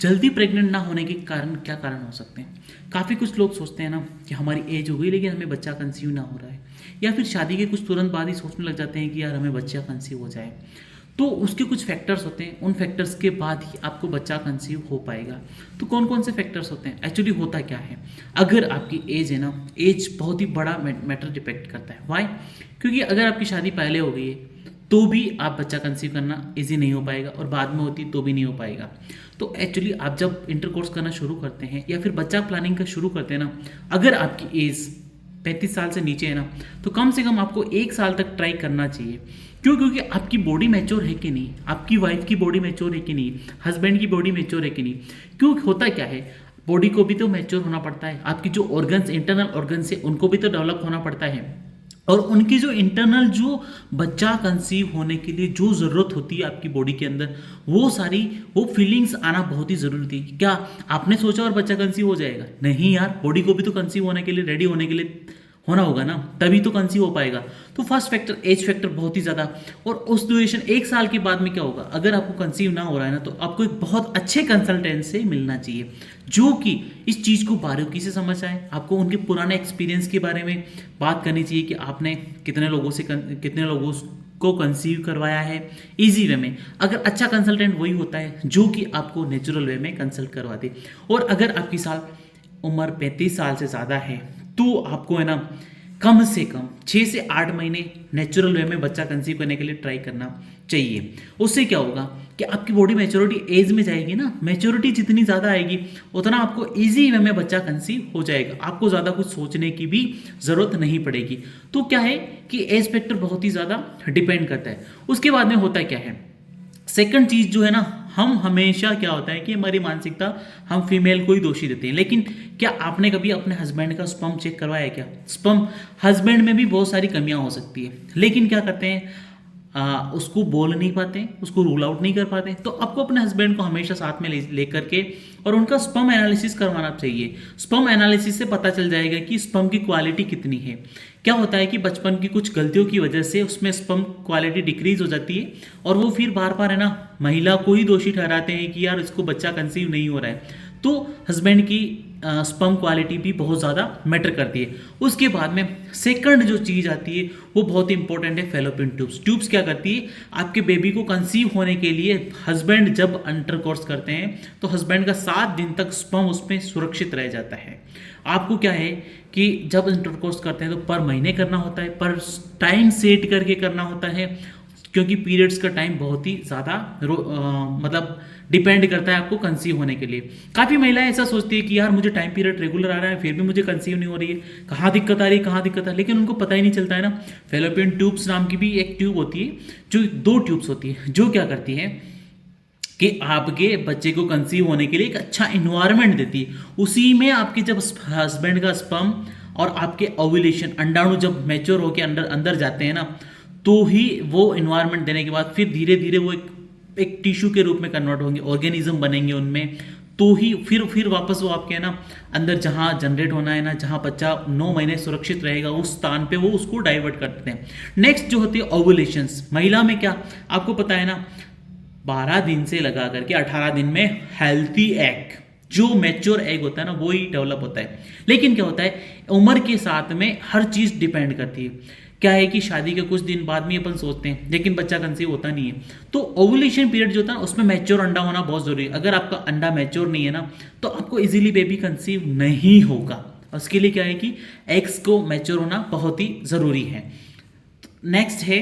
जल्दी प्रेग्नेंट ना होने के कारण क्या कारण हो सकते हैं? काफ़ी कुछ लोग सोचते हैं ना कि हमारी एज हो गई लेकिन हमें बच्चा कंसीव ना हो रहा है, या फिर शादी के कुछ तुरंत बाद ही सोचने लग जाते हैं कि यार हमें बच्चा कंसीव हो जाए। तो उसके कुछ फैक्टर्स होते हैं, उन फैक्टर्स के बाद ही आपको बच्चा कंसीव हो पाएगा। तो कौन कौन से फैक्टर्स होते हैं? एक्चुअली होता क्या है, अगर आपकी एज है ना, एज बहुत ही बड़ा मैटर डिपेक्ट करता है। वाई? क्योंकि अगर आपकी शादी पहले हो गई है तो भी आप बच्चा कंसीव करना इजी नहीं हो पाएगा, और बाद में होती तो भी नहीं हो पाएगा। तो एक्चुअली आप जब इंटरकोर्स करना शुरू करते हैं या फिर बच्चा प्लानिंग का शुरू करते हैं ना, अगर आपकी एज 35 साल से नीचे है ना, तो कम से कम आपको 1 साल तक ट्राई करना चाहिए। क्यों? क्योंकि आपकी बॉडी मैच्योर है कि नहीं, आपकी वाइफ की बॉडी मैच्योर है कि नहीं, हस्बैंड की बॉडी मैच्योर है कि नहीं। क्यों? होता क्या है, बॉडी को भी तो मैच्योर होना पड़ता है, आपकी जो ऑर्गन्स, इंटरनल ऑर्गन्स है, उनको भी तो डेवलप होना पड़ता है, और उनकी जो इंटरनल, जो बच्चा कंसीव होने के लिए जो ज़रूरत होती है आपकी बॉडी के अंदर, वो फीलिंग्स आना बहुत ही ज़रूरी थी। क्या आपने सोचा और बच्चा कंसीव हो जाएगा? नहीं यार, बॉडी को भी तो कंसीव होने के लिए, रेडी होने के लिए होना होगा ना, तभी तो कंसीव हो पाएगा। तो फर्स्ट फैक्टर, एज फैक्टर बहुत ही ज़्यादा। और उस ड्यूरेशन 1 साल के बाद में क्या होगा, अगर आपको कंसीव ना हो रहा है ना, तो आपको एक बहुत अच्छे कंसल्टेंट से मिलना चाहिए जो कि इस चीज़ को बारीकी से समझ आए। आपको उनके पुराने एक्सपीरियंस के बारे में बात करनी चाहिए कि आपने कितने लोगों को कंसीव करवाया है इजी वे में। अगर अच्छा कंसल्टेंट वही होता है जो कि आपको नेचुरल वे में कंसल्ट करवा दे। और अगर आपकी उम्र 35 साल से ज़्यादा है तो आपको है ना, कम से कम 6 से 8 महीने नेचुरल वे में बच्चा कंसीव करने के लिए ट्राई करना चाहिए। उससे क्या होगा कि आपकी बॉडी मैच्योरिटी एज में जाएगी ना, मैच्योरिटी जितनी ज़्यादा आएगी उतना आपको इजी वे में बच्चा कंसीव हो जाएगा, आपको ज़्यादा कुछ सोचने की भी ज़रूरत नहीं पड़ेगी। तो क्या है कि एज फैक्टर बहुत ही ज़्यादा डिपेंड करता है। उसके बाद में होता क्या है, सेकंड चीज़ जो है ना, हम हमेशा क्या होता है कि हमारी मानसिकता, हम फीमेल को ही दोषी देते हैं। लेकिन क्या आपने कभी अपने हस्बैंड का स्पर्म चेक करवाया क्या? स्पर्म हस्बैंड में भी बहुत सारी कमियां हो सकती है, लेकिन क्या करते हैं, उसको बोल नहीं पाते, उसको रूल आउट नहीं कर पाते। तो आपको अपने हस्बैंड को हमेशा साथ में लेकर के और उनका स्पर्म एनालिसिस करवाना चाहिए। स्पर्म एनालिसिस से पता चल जाएगा कि स्पर्म की क्वालिटी कितनी है। क्या होता है कि बचपन की कुछ गलतियों की वजह से उसमें स्पर्म क्वालिटी डिक्रीज हो जाती है, और वो फिर बार बार है ना, महिला को ही दोषी ठहराते हैं कि यार इसको बच्चा कंसीव नहीं हो रहा है। तो हस्बैंड की स्पर्म क्वालिटी भी बहुत ज़्यादा मैटर करती है। उसके बाद में सेकंड जो चीज़ आती है वो बहुत ही इंपॉर्टेंट है, फेलोपियन ट्यूब्स। ट्यूब्स क्या करती है, आपके बेबी को कंसीव होने के लिए हस्बैंड जब इंटरकोर्स करते हैं तो हस्बैंड का 7 दिन तक स्पर्म उसमें सुरक्षित रह जाता है। आपको क्या है कि जब इंटरकोर्स करते हैं तो पर महीने करना होता है, पर टाइम सेट करके करना होता है, क्योंकि पीरियड्स का टाइम बहुत ही ज़्यादा मतलब डिपेंड करता है आपको कंसीव होने के लिए। काफ़ी महिलाएं ऐसा सोचती है कि यार मुझे टाइम पीरियड रेगुलर आ रहा है फिर भी मुझे कंसीव नहीं हो रही है, कहाँ दिक्कत आ रही है, कहाँ दिक्कत आ रही है, लेकिन उनको पता ही नहीं चलता है ना। फेलोपियन ट्यूब्स नाम की भी एक ट्यूब होती है, जो 2 ट्यूब्स होती है, जो क्या करती है कि आपके बच्चे को कंसीव होने के लिए एक अच्छा इन्वायरमेंट देती है। उसी में आपके जब हस्बैंड का स्पर्म और आपके ओव्यूलेशन, अंडाणु जब मैच्योर होकर अंदर जाते हैं ना, तो ही वो इन्वायरमेंट देने के बाद फिर धीरे धीरे वो एक टिश्यू के रूप में कन्वर्ट होंगे, ऑर्गेनिज्म बनेंगे उनमें, तो ही फिर वापस वो आपके ना अंदर जहाँ जनरेट होना है ना, जहाँ बच्चा 9 महीने सुरक्षित रहेगा उस स्थान पे वो उसको डाइवर्ट करते हैं। नेक्स्ट जो होती है ओव्यूलेशंस। महिला में क्या आपको पता है ना, 12 दिन से लगा करके 18 दिन में हेल्थी एग, जो मैच्योर एग होता है ना, वो ही डेवलप होता है। लेकिन क्या होता है, उम्र के साथ में हर चीज़ डिपेंड करती है। क्या है कि शादी के कुछ दिन बाद में अपन सोचते हैं लेकिन बच्चा कंसीव होता नहीं है। तो ओवुलेशन पीरियड जो होता है ना, उसमें मैच्योर अंडा होना बहुत जरूरी है। अगर आपका अंडा मैच्योर नहीं है ना, तो आपको इजीली बेबी कंसीव नहीं होगा। उसके लिए क्या है कि एग्स को मैच्योर होना बहुत ही जरूरी है। नेक्स्ट है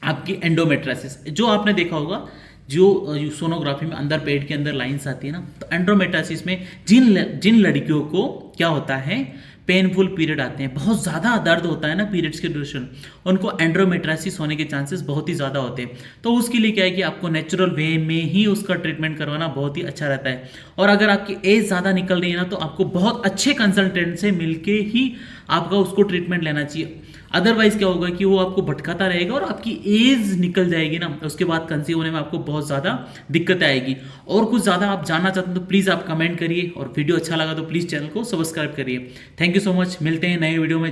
आपकी एंडोमेट्रासिस, जो आपने देखा होगा, जो सोनोग्राफी में अंदर पेट के अंदर लाइंस आती है ना, तो एंडोमेट्रासिस में जिन लड़कियों को क्या होता है, पेनफुल पीरियड आते हैं, बहुत ज़्यादा दर्द होता है ना पीरियड्स के ड्यूरेशन, उनको एंड्रोमेट्रासिस होने के चांसेस बहुत ही ज़्यादा होते हैं। तो उसके लिए क्या है कि आपको नेचुरल वे में ही उसका ट्रीटमेंट करवाना बहुत ही अच्छा रहता है। और अगर आपकी एज ज़्यादा निकल रही है ना, तो आपको बहुत अच्छे कंसल्टेंट से मिलके ही आपका उसको ट्रीटमेंट लेना चाहिए। अदरवाइज क्या होगा कि वो आपको भटकाता रहेगा और आपकी एज निकल जाएगी ना, उसके बाद कंसीव होने में आपको बहुत ज़्यादा दिक्कत आएगी। और कुछ ज़्यादा आप जानना चाहते हैं तो प्लीज़ आप कमेंट करिए, और वीडियो अच्छा लगा तो प्लीज़ चैनल को सब्सक्राइब करिए। थैंक यू सो मच, मिलते हैं नए वीडियो में।